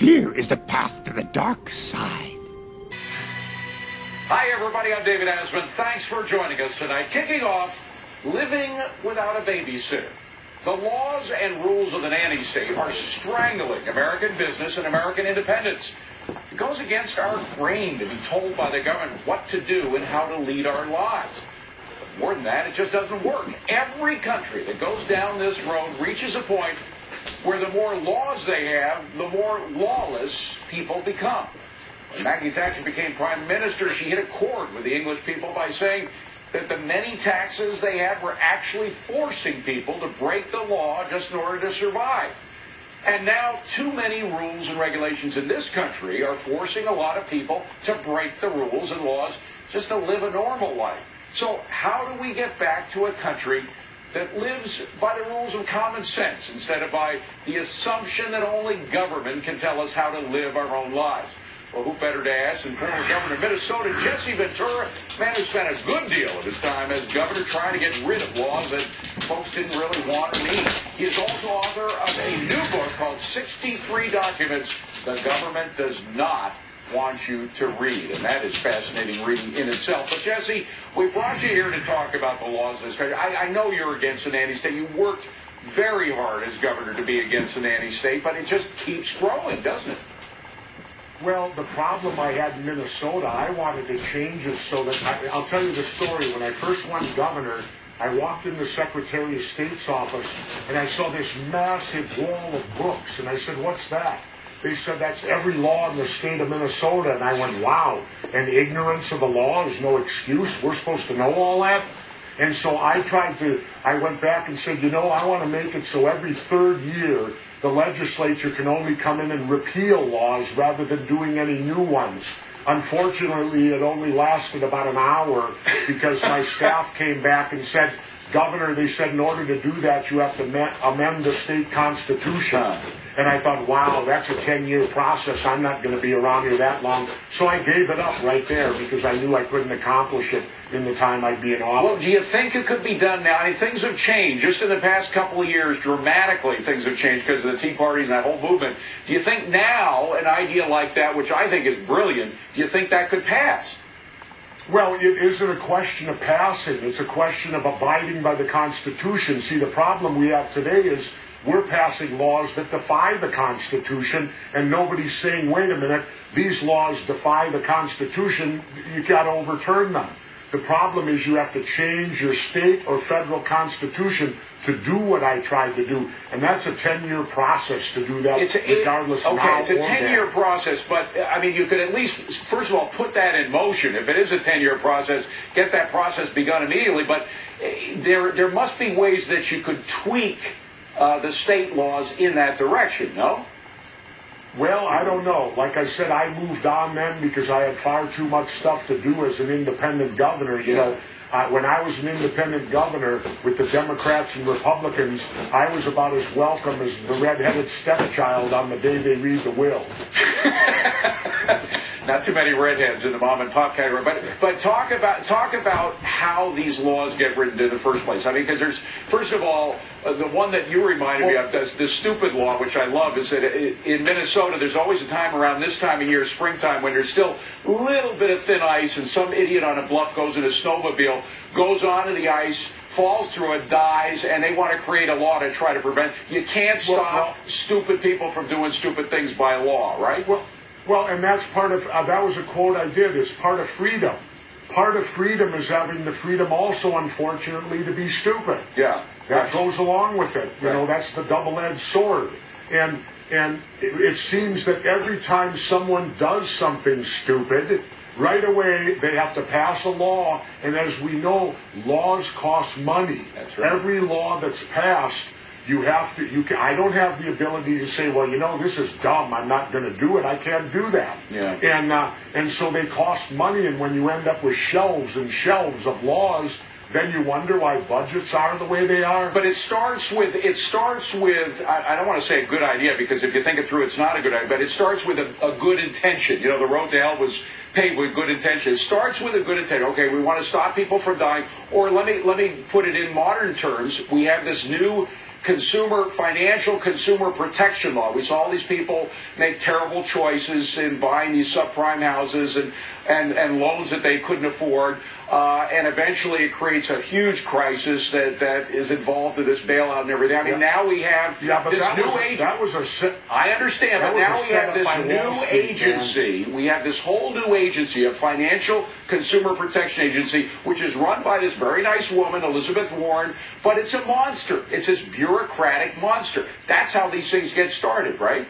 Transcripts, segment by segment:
Fear is the path to the dark side. Hi, everybody. I'm David Asman. Thanks for joining us tonight. Kicking off, living without a babysitter. The laws and rules of the nanny state are strangling American business and American independence. It goes against our grain to be told by the government what to do and how to lead our lives. But more than that, it just doesn't work. Every country that goes down this road reaches a point where the more laws they have, the more lawless people become. When Maggie Thatcher became prime minister, she hit a chord with the English people by saying that the many taxes they had were actually forcing people to break the law just in order to survive. And now too many rules and regulations in this country are forcing a lot of people to break the rules and laws just to live a normal life. So how do we get back to a country that lives by the rules of common sense instead of by the assumption that only government can tell us how to live our own lives? Well, who better to ask than former Governor of Minnesota, Jesse Ventura, a man who spent a good deal of his time as governor trying to get rid of laws that folks didn't really want or need. He is also author of a new book called 63 Documents the Government Does Not Want You to Read. And that is fascinating reading in itself. But Jesse, we brought you here to talk about the laws of this country. I know you're against the nanny state. You worked very hard as governor to be against the nanny state, but it just keeps growing, doesn't it? Well, the problem I had in Minnesota, I wanted to change it so that, I'll tell you the story. When I first won governor, I walked in the Secretary of State's office and I saw this massive wall of books. And I said, what's that? They said, that's every law in the state of Minnesota. And I went, wow. And ignorance of the law is no excuse. We're supposed to know all that? And so I went back and said, I want to make it so every third year, the legislature can only come in and repeal laws rather than doing any new ones. Unfortunately, it only lasted about an hour because my staff came back and said, Governor, they said in order to do that, you have to amend the state constitution. And I thought, wow, that's a 10-year process. I'm not going to be around here that long. So I gave it up right there because I knew I couldn't accomplish it in the time I'd be in office. Well, do you think it could be done now? I mean, things have changed. Just in the past couple of years, dramatically, things have changed because of the Tea Party and that whole movement. Do you think now an idea like that, which I think is brilliant, do you think that could pass? Well, it isn't a question of passing. It's a question of abiding by the Constitution. See, the problem we have today is we're passing laws that defy the Constitution, and nobody's saying, wait a minute, these laws defy the Constitution, you got to overturn them. The problem is you have to change your state or federal constitution to do what I tried to do. And that's a 10-year process to do that, regardless of how. Okay, it's a 10-year process, but, I mean, you could at least, first of all, put that in motion. If it is a 10-year process, get that process begun immediately. But there must be ways that you could tweak the state laws in that direction, no? Well, I don't know. Like I said, I moved on then because I had far too much stuff to do as an independent governor. When I was an independent governor with the Democrats and Republicans, I was about as welcome as the red-headed stepchild on the day they read the will. Not too many redheads in the mom and pop category, but talk about how these laws get written in the first place. I mean, because there's, first of all, the one that you reminded me of, the stupid law, which I love, is that in Minnesota there's always a time around this time of year, springtime, when there's still a little bit of thin ice, and some idiot on a bluff goes in a snowmobile, goes onto the ice, falls through it, dies, and they want to create a law to try to prevent. You can't stop stupid people from doing stupid things by law, right? Well, and that's part of, that was a quote I did, it's part of freedom. Part of freedom is having the freedom also, unfortunately, to be stupid. Yeah. That goes along with it. That's the double-edged sword. And it seems that every time someone does something stupid, right away they have to pass a law. And as we know, laws cost money. That's right. Every law that's passed, I don't have the ability to say, well, this is dumb, I'm not going to do it. I can't do that. Yeah. And so they cost money, and when you end up with shelves and shelves of laws, then you wonder why budgets are the way they are. But it starts with I don't want to say a good idea, because if you think it through, it's not a good idea, but it starts with a good intention. The road to hell was paved with good intention. It starts with a good intention. Okay, we want to stop people from dying, or let me put it in modern terms. We have this new financial consumer protection law. We saw all these people make terrible choices in buying these subprime houses and loans that they couldn't afford. And eventually it creates a huge crisis that is involved in this bailout and everything. I mean, now we have this new agency. I understand, but now we have this new agency. We have this whole new agency, a financial consumer protection agency, which is run by this very nice woman, Elizabeth Warren, but it's a monster. It's this bureaucratic monster. That's how these things get started, right?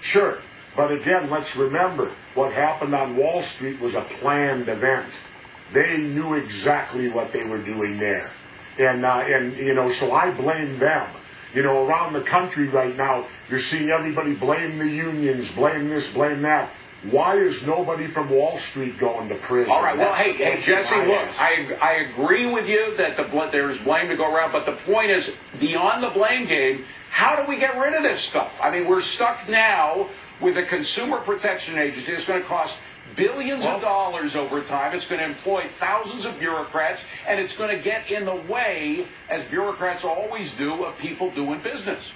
Sure. But again, let's remember, what happened on Wall Street was a planned event. They knew exactly what they were doing there. And you know, so I blame them. You know, around the country right now, you're seeing everybody blame the unions, blame this, blame that. Why is nobody from Wall Street going to prison? All right, well, hey, Jesse, look, I agree with you that there's blame to go around, but the point is, beyond the blame game, how do we get rid of this stuff? I mean, we're stuck now with a consumer protection agency. It's going to cost billions of dollars over time. It's going to employ thousands of bureaucrats, and it's going to get in the way, as bureaucrats always do, of people doing business.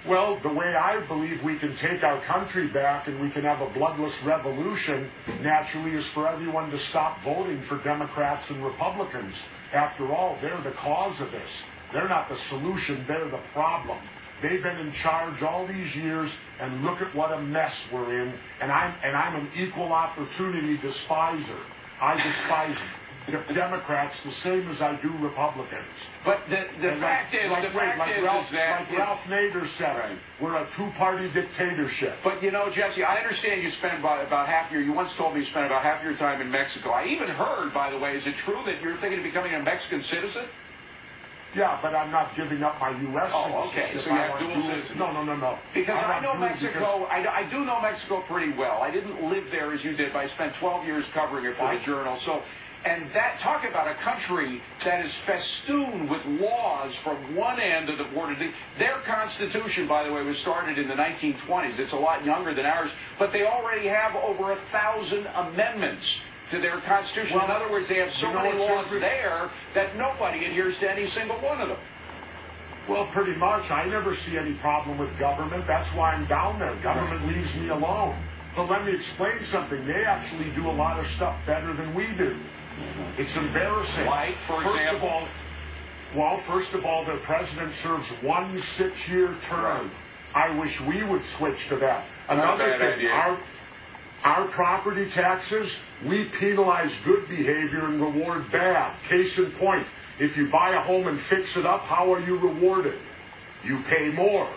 Well, the way I believe we can take our country back and we can have a bloodless revolution, naturally, is for everyone to stop voting for Democrats and Republicans. After all, they're the cause of this. They're not the solution, they're the problem. They've been in charge all these years, and look at what a mess we're in. And I'm an equal opportunity despiser. I despise Democrats the same as I do Republicans. But the fact is that like Ralph Nader said, we're a two-party dictatorship. But you know, Jesse, I understand you spend about half your. You once told me you spent about half your time in Mexico. I even heard, by the way, is it true that you're thinking of becoming a Mexican citizen? Yeah, but I'm not giving up my U.S. citizenship. Oh, okay. So you have dual citizenship. No. Because I know Mexico. I do know Mexico pretty well. I didn't live there as you did, but I spent 12 years covering it for the Journal. So, and that talk about a country that is festooned with laws from one end of the border. Their constitution, by the way, was started in the 1920s. It's a lot younger than ours, but they already have over 1,000 amendments to their constitution. Well, in other words, they have so many laws there that nobody adheres to any single one of them. Well, pretty much. I never see any problem with government. That's why I'm down there. Government leaves me alone. But let me explain something. They actually do a lot of stuff better than we do. It's embarrassing. Like, for example? First of all, their president serves 1 6-year term. Right. I wish we would switch to that. Another thing, our property taxes, we penalize good behavior and reward bad. Case in point, if you buy a home and fix it up, how are you rewarded? You pay more.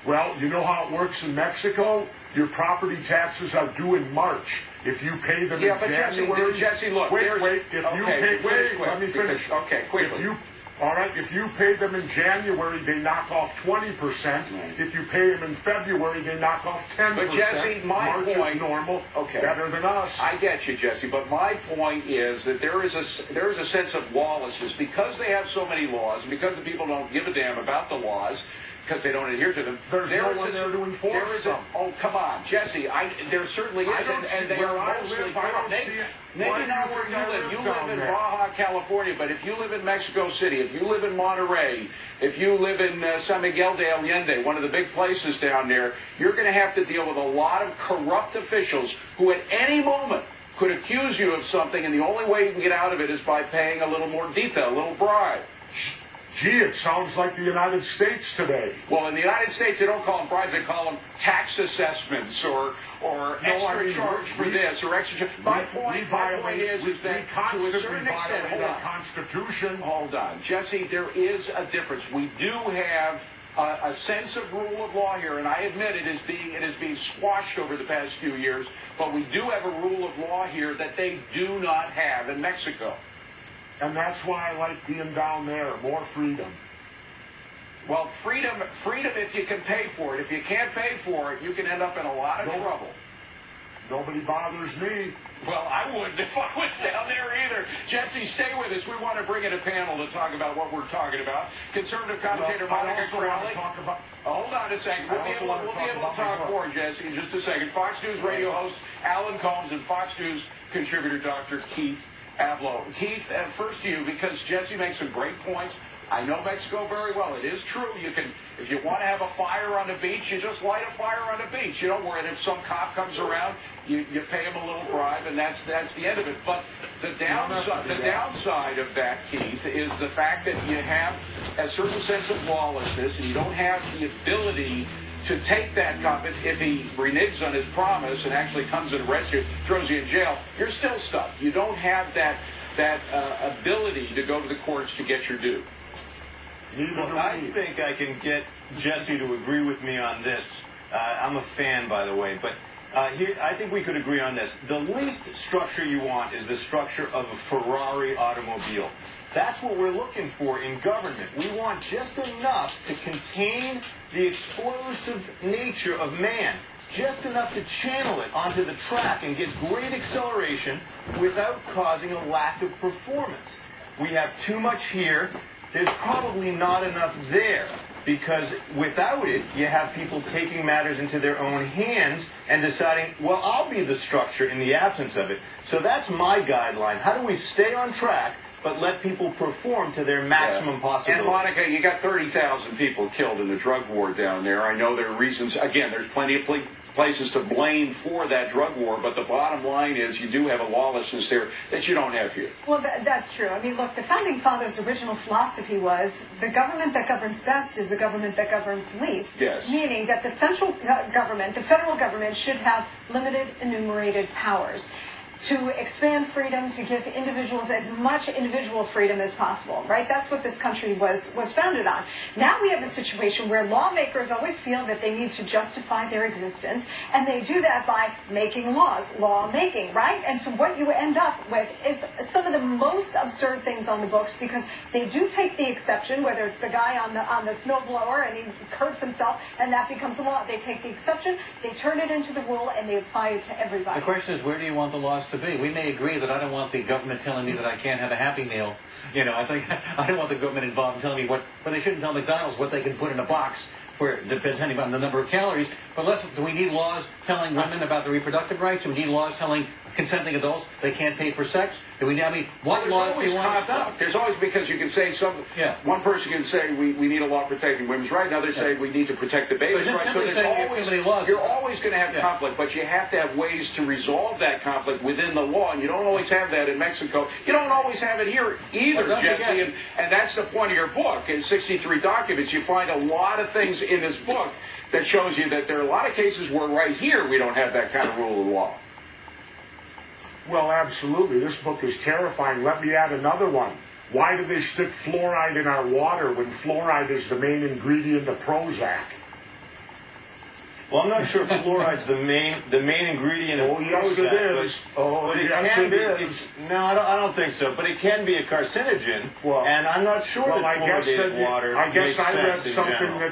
Well, you know how it works in Mexico? Your property taxes are due in March. If you pay them in January... Jesse, look... Wait, let me finish. Okay, quickly. If you pay them in January, they knock off 20%. If you pay them in February, they knock off 10%. But Jesse, March is normal, better than us. I get you, Jesse, but my point is that there is a sense of lawlessness because they have so many laws and because the people don't give a damn about the laws because they don't adhere to them. There's no one there to enforce them. Oh, come on, Jesse. There certainly is, and they are mostly corrupt. Maybe not where you live. You live in Baja, California, but if you live in Mexico City, if you live in Monterrey, if you live in San Miguel de Allende, one of the big places down there, you're going to have to deal with a lot of corrupt officials who at any moment could accuse you of something, and the only way you can get out of it is by paying a little more detail, a little bribe. Gee, it sounds like the United States today. Well, in the United States, they don't call them bribes. They call them tax assessments or extra charge for this or extra charge. My point is that to a certain extent, hold on. Constitution. Hold on. Jesse, there is a difference. We do have a sense of rule of law here, and I admit it is being squashed over the past few years, but we do have a rule of law here that they do not have in Mexico. And that's why I like being down there. More freedom. Well, freedom if you can pay for it. If you can't pay for it, you can end up in a lot of trouble. Nobody bothers me. Well, I wouldn't if I was down there either. Jesse, stay with us. We want to bring in a panel to talk about what we're talking about. Conservative commentator Monica Crowley. Hold on a second. We'll be able to talk more, Jesse, in just a second. Fox News radio host Alan Combs and Fox News contributor Dr. Keith Abloh. Keith, first to you, because Jesse makes some great points I know Mexico very well. It is true. You can, if you want to have a fire on the beach, you just light a fire on the beach. You don't worry. And if some cop comes around, you pay him a little bribe, and that's the end of it. But the downside of that, Keith, is the fact that you have a certain sense of lawlessness, and you don't have the ability to take that cop. If he reneges on his promise and actually comes and arrests you, throws you in jail, you're still stuck. You don't have that ability to go to the courts to get your due. Well, I think I can get Jesse to agree with me on this. I'm a fan, by the way, but here I think we could agree on this. The least structure you want is the structure of a Ferrari automobile. That's what we're looking for in government. We want just enough to contain the explosive nature of man, just enough to channel it onto the track and get great acceleration without causing a lack of performance. We have too much here. There's probably not enough there, because without it, you have people taking matters into their own hands and deciding, well, I'll be the structure in the absence of it. So that's my guideline. How do we stay on track but let people perform to their maximum possibility? And Monica, you got 30,000 people killed in the drug war down there. I know there are reasons. Again, there's plenty of places to blame for that drug war, but the bottom line is you do have a lawlessness there that you don't have here. Well, that's true. I mean, look, the Founding Fathers' original philosophy was the government that governs best is the government that governs least. Yes. Meaning that the central government, the federal government, should have limited enumerated powers to expand freedom, to give individuals as much individual freedom as possible, right? That's what this country was founded on. Now we have a situation where lawmakers always feel that they need to justify their existence, and they do that by making laws, lawmaking, right? And so what you end up with is some of the most absurd things on the books, because they do take the exception, whether it's the guy on the snowblower and he hurts himself, and that becomes a law. They take the exception, they turn it into the rule, and they apply it to everybody. The question is, where do you want the laws to be? We may agree that I don't want the government telling me that I can't have a Happy Meal. You know, I think I don't want the government involved in telling me what, but they shouldn't tell McDonald's what they can put in a box for, depending on the number of calories. But do we need laws telling women about their reproductive rights? Do we need laws telling consenting adults they can't pay for sex? Do we? I mean, what laws do you want to stop? There's always, because you can say one person can say we need a law protecting women's rights. Others say we need to protect the baby's rights. So you're always going to have conflict, but you have to have ways to resolve that conflict within the law, and you don't always have that in Mexico. You don't always have it here either, Jesse. And that's the point of your book. In 63 documents, you find a lot of things in this book that shows you that there are a lot of cases where right here we don't have that kind of rule of law. Well, absolutely. This book is terrifying. Let me add another one. Why do they stick fluoride in our water when fluoride is the main ingredient of Prozac? Well, I'm not sure if fluoride's the main ingredient of Prozac. Yes, it is. But it is. No, I don't think so. But it can be a carcinogen, and I'm not sure that fluoridated water makes sense in general.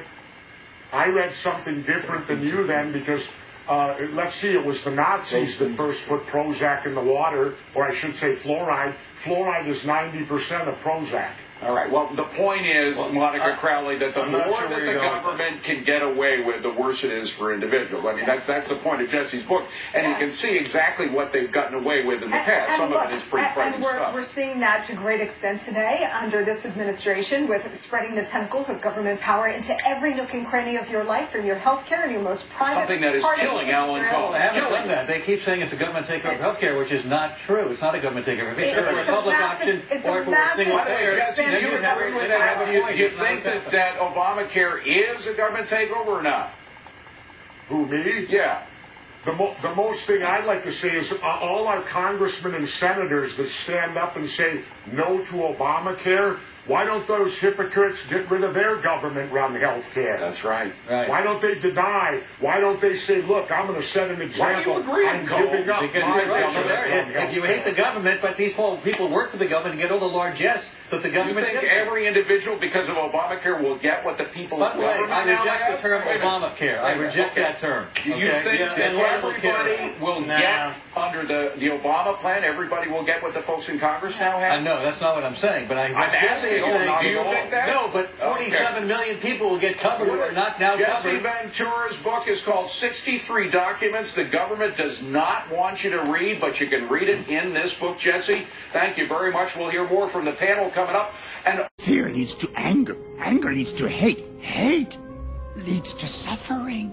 I read something different than you then, because let's see, it was the Nazis that first put Prozac in the water, or I should say fluoride. Fluoride is 90% of Prozac. All right. Well, the point is, Monica Crowley, that the more that the government can get away with, the worse it is for individuals. I mean, that's the point of Jesse's book, and you can see exactly what they've gotten away with in the past. Some of it is pretty frightening stuff. We're seeing that to great extent today under this administration, with spreading the tentacles of government power into every nook and cranny of your life, from your health care and your most private. Something that is killing Alan Cole. They haven't done that. They keep saying it's a government takeover of health care, which is not true. It's not a government takeover. If it were a public option, or if it were a single payer, do you think that Obamacare is a government takeover or not? Who, me? Yeah. The most thing I'd like to say is all our congressmen and senators that stand up and say no to Obamacare, why don't those hypocrites get rid of their government-run health care? That's right. Why don't they deny? Why don't they say, look, I'm going to set an example. Why do you agree, I'm giving up because my if you hate the government, but these people work for the government and get all the largesse that the government gives. You think gives every individual, because of Obamacare, will get what the people of government I reject the term Obamacare. I reject that term. You think that everybody will get, under the Obama plan, everybody will get what the folks in Congress now have? No, that's not what I'm saying. But I'm asking, do you think that? No, but 47 million people will get covered who are not now Jesse covered. Ventura's book is called 63 Documents the Government Does Not Want You to Read, but you can read it in this book, Jesse. Thank you very much. We'll hear more from the panel coming up. And Fear leads to anger. Anger leads to hate. Hate leads to suffering.